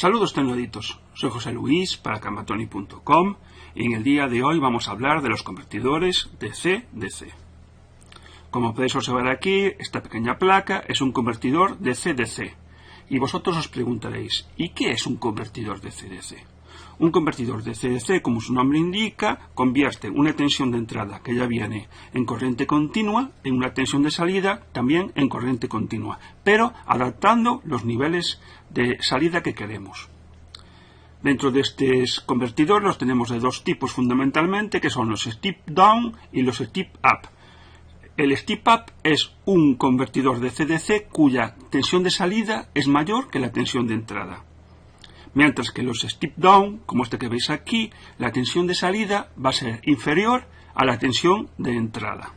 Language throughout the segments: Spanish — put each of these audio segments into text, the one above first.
Saludos tecnoditos, soy José Luis para Camatoni.com y en el día de hoy vamos a hablar de los convertidores DC-DC. Como podéis observar aquí, esta pequeña placa es un convertidor DC-DC y vosotros os preguntaréis, ¿y qué es un convertidor DC-DC? Un convertidor DC-DC, como su nombre indica, convierte una tensión de entrada que ya viene en corriente continua en una tensión de salida también en corriente continua, pero adaptando los niveles de salida que queremos. Dentro de estos convertidores los tenemos de dos tipos fundamentalmente, que son los step down y los step up. El step up es un convertidor DC-DC cuya tensión de salida es mayor que la tensión de entrada. Mientras que los step down, como este que veis aquí, la tensión de salida va a ser inferior a la tensión de entrada.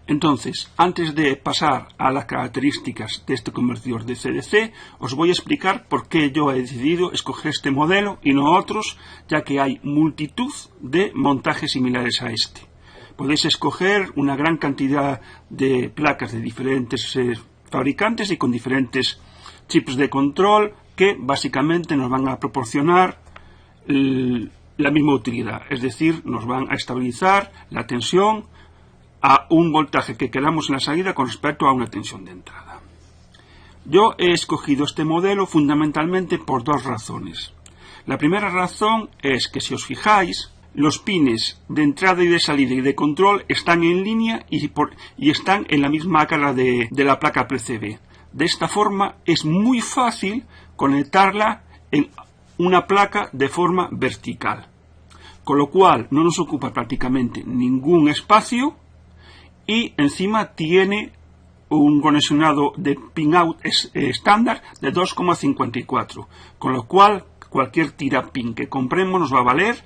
Entonces, antes de pasar a las características de este convertidor DC-DC, os voy a explicar por qué yo he decidido escoger este modelo y no otros, ya que hay multitud de montajes similares a este. Podéis escoger una gran cantidad de placas de diferentes fabricantes y con diferentes chips de control que básicamente nos van a proporcionar la misma utilidad, es decir, nos van a estabilizar la tensión a un voltaje que queramos en la salida con respecto a una tensión de entrada. Yo he escogido este modelo fundamentalmente por dos razones. La primera razón es que, si os fijáis, los pines de entrada y de salida y de control están en línea y están en la misma cara de la placa PCB. De esta forma es muy fácil conectarla en una placa de forma vertical, con lo cual no nos ocupa prácticamente ningún espacio y encima tiene un conexionado de pin-out estándar de 2,54, con lo cual cualquier tirapin que compremos nos va a valer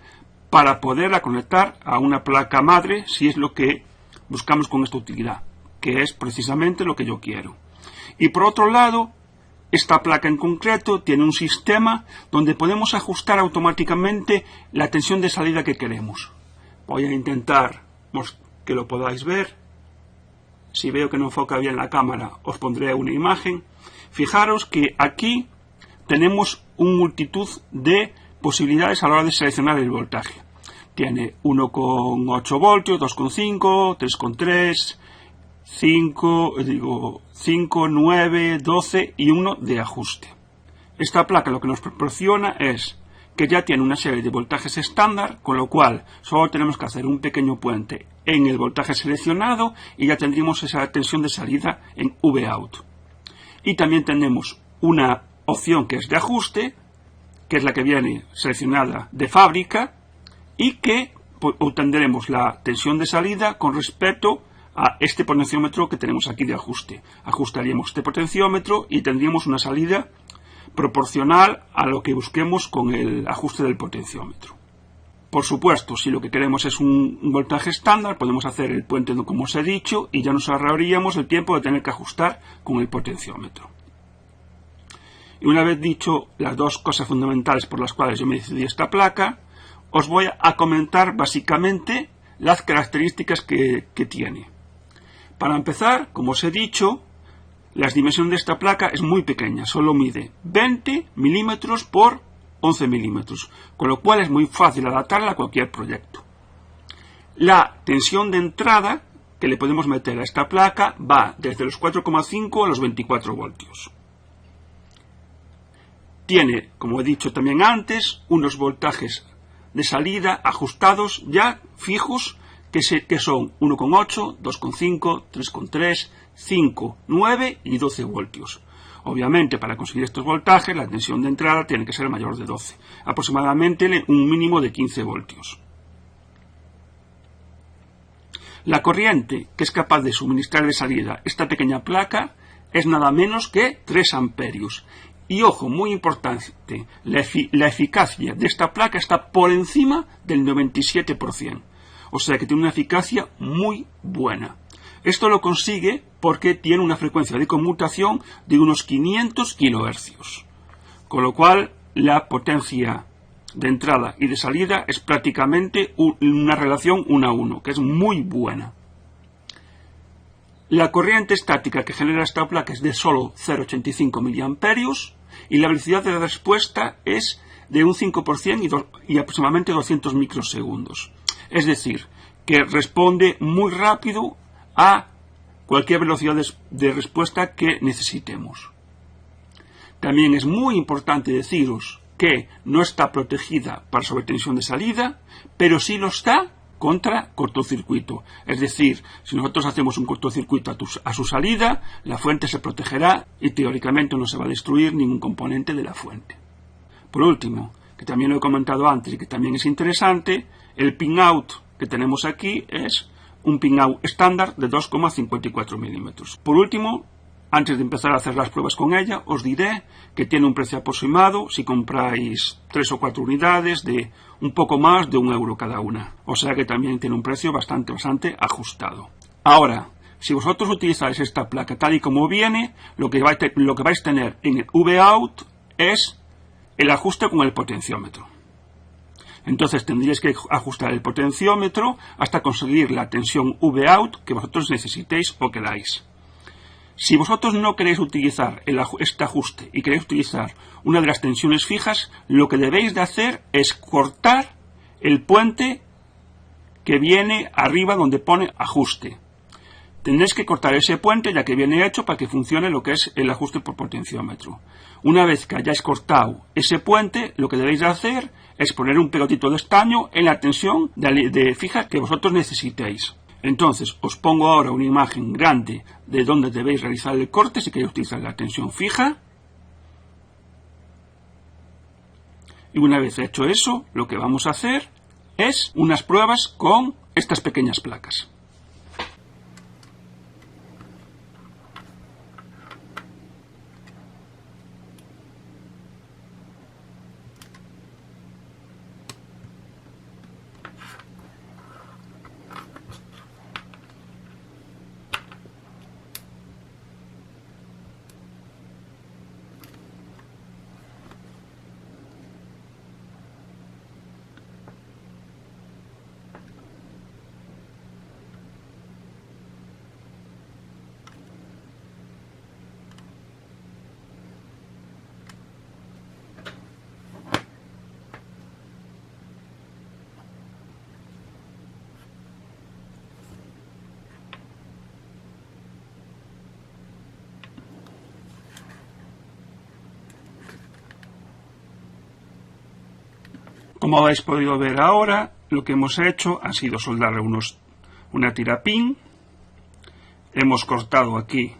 para poderla conectar a una placa madre si es lo que buscamos con esta utilidad, que es precisamente lo que yo quiero. Y por otro lado, esta placa en concreto tiene un sistema donde podemos ajustar automáticamente la tensión de salida que queremos. Voy a intentar que lo podáis ver. Si veo que no enfoca bien la cámara, os pondré una imagen. Fijaros que aquí tenemos una multitud de posibilidades a la hora de seleccionar el voltaje. Tiene 1,8 voltios, 2,5, 3,3, 5, 9, 12 y 1 de ajuste. Esta placa lo que nos proporciona es que ya tiene una serie de voltajes estándar, con lo cual solo tenemos que hacer un pequeño puente en el voltaje seleccionado y ya tendríamos esa tensión de salida en Vout. Y también tenemos una opción que es de ajuste, que es la que viene seleccionada de fábrica y que obtendremos la tensión de salida con respecto a este potenciómetro que tenemos aquí de ajuste. Ajustaríamos este potenciómetro y tendríamos una salida proporcional a lo que busquemos con el ajuste del potenciómetro. Por supuesto, si lo que queremos es un voltaje estándar, podemos hacer el puente como os he dicho y ya nos ahorraríamos el tiempo de tener que ajustar con el potenciómetro. Y una vez dicho las dos cosas fundamentales por las cuales yo me decidí esta placa, os voy a comentar básicamente las características que tiene. Para empezar, como os he dicho, la dimensión de esta placa es muy pequeña, solo mide 20 milímetros por 11 milímetros, con lo cual es muy fácil adaptarla a cualquier proyecto. La tensión de entrada que le podemos meter a esta placa va desde los 4,5 a los 24 voltios. Tiene, como he dicho también antes, unos voltajes de salida ajustados ya fijos que son 1,8, 2,5, 3,3, 5, 9 y 12 voltios. Obviamente, para conseguir estos voltajes, la tensión de entrada tiene que ser mayor de 12, aproximadamente un mínimo de 15 voltios. La corriente que es capaz de suministrar de salida esta pequeña placa es nada menos que 3 amperios. Y ojo, muy importante, la eficacia de esta placa está por encima del 97%. O sea que tiene una eficacia muy buena. Esto lo consigue porque tiene una frecuencia de conmutación de unos 500 kHz. Con lo cual, la potencia de entrada y de salida es prácticamente una relación 1 a 1, que es muy buena. La corriente estática que genera esta placa es de solo 0,85 mA y la velocidad de respuesta es de un 5% y aproximadamente 200 microsegundos. Es decir, que responde muy rápido a cualquier velocidad de respuesta que necesitemos. También es muy importante deciros que no está protegida para sobretensión de salida, pero sí lo está contra cortocircuito. Es decir, si nosotros hacemos un cortocircuito a su salida, la fuente se protegerá y teóricamente no se va a destruir ningún componente de la fuente. Por último, que también lo he comentado antes y que también es interesante, el pin-out que tenemos aquí es un pin-out estándar de 2,54 milímetros. Por último, antes de empezar a hacer las pruebas con ella, os diré que tiene un precio aproximado si compráis 3 o 4 unidades de un poco más de €1 cada una. O sea que también tiene un precio bastante ajustado. Ahora, si vosotros utilizáis esta placa tal y como viene, lo que vais a tener en el V-out es el ajuste con el potenciómetro. Entonces tendríais que ajustar el potenciómetro hasta conseguir la tensión V-out que vosotros necesitéis o queráis. Si vosotros no queréis utilizar este ajuste y queréis utilizar una de las tensiones fijas, lo que debéis de hacer es cortar el puente que viene arriba donde pone ajuste. Tendréis que cortar ese puente ya que viene hecho para que funcione lo que es el ajuste por potenciómetro. Una vez que hayáis cortado ese puente, lo que debéis de hacer es poner un pegotito de estaño en la tensión de fija que vosotros necesitéis. Entonces, os pongo ahora una imagen grande de donde debéis realizar el corte si queréis utilizar la tensión fija. Y una vez hecho eso, lo que vamos a hacer es unas pruebas con estas pequeñas placas. Como habéis podido ver ahora, lo que hemos hecho ha sido soldarle una tirapin. Hemos cortado aquí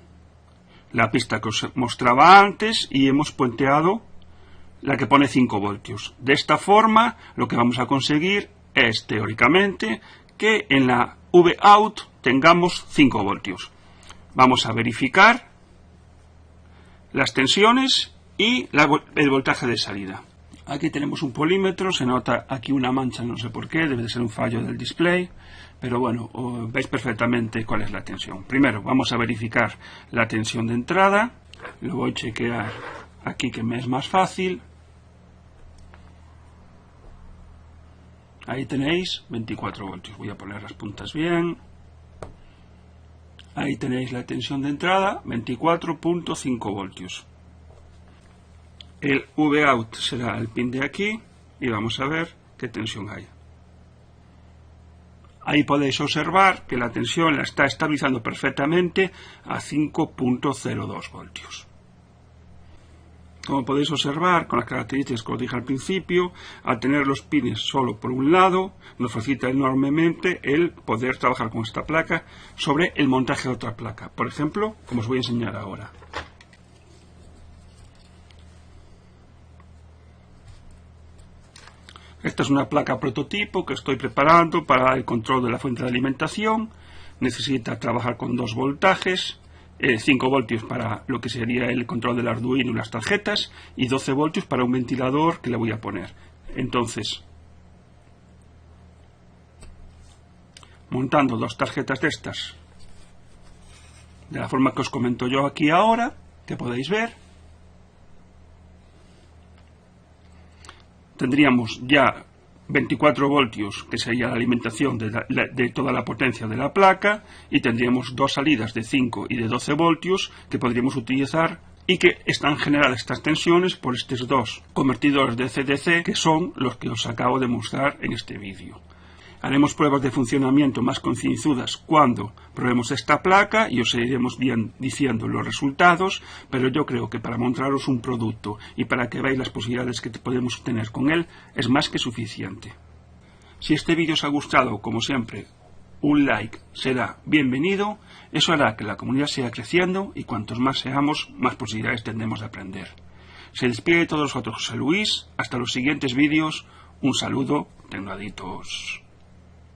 la pista que os mostraba antes y hemos puenteado la que pone 5 voltios. De esta forma, lo que vamos a conseguir es, teóricamente, que en la V-out tengamos 5 voltios. Vamos a verificar las tensiones y el voltaje de salida. Aquí tenemos un polímetro, se nota aquí una mancha, no sé por qué, debe de ser un fallo del display, pero bueno, veis perfectamente cuál es la tensión. Primero vamos a verificar la tensión de entrada, lo voy a chequear aquí que me es más fácil. Ahí tenéis 24 voltios, voy a poner las puntas bien. Ahí tenéis la tensión de entrada, 24.5 voltios. El V-out será el pin de aquí y vamos a ver qué tensión hay. Ahí podéis observar que la tensión la está estabilizando perfectamente a 5.02 voltios. Como podéis observar, con las características que os dije al principio, al tener los pines solo por un lado, nos facilita enormemente el poder trabajar con esta placa sobre el montaje de otra placa. Por ejemplo, como os voy a enseñar ahora. Esta es una placa prototipo que estoy preparando para el control de la fuente de alimentación. Necesita trabajar con 2 voltajes, 5 voltios para lo que sería el control del Arduino y las tarjetas y 12 voltios para un ventilador que le voy a poner. Entonces, montando 2 tarjetas de estas, de la forma que os comento yo aquí ahora, que podéis ver, tendríamos ya 24 voltios, que sería la alimentación de toda la potencia de la placa, y tendríamos dos salidas de 5 y de 12 voltios que podríamos utilizar y que están generadas estas tensiones por estos dos convertidores de DC-DC, que son los que os acabo de mostrar en este vídeo. Haremos pruebas de funcionamiento más concienzudas cuando probemos esta placa y os iremos bien diciendo los resultados, pero yo creo que para mostraros un producto y para que veáis las posibilidades que podemos tener con él es más que suficiente. Si este vídeo os ha gustado, como siempre, un like será bienvenido. Eso hará que la comunidad siga creciendo y cuantos más seamos, más posibilidades tendremos de aprender. Se despide de todos vosotros José Luis. Hasta los siguientes vídeos. Un saludo, tecnoadictos.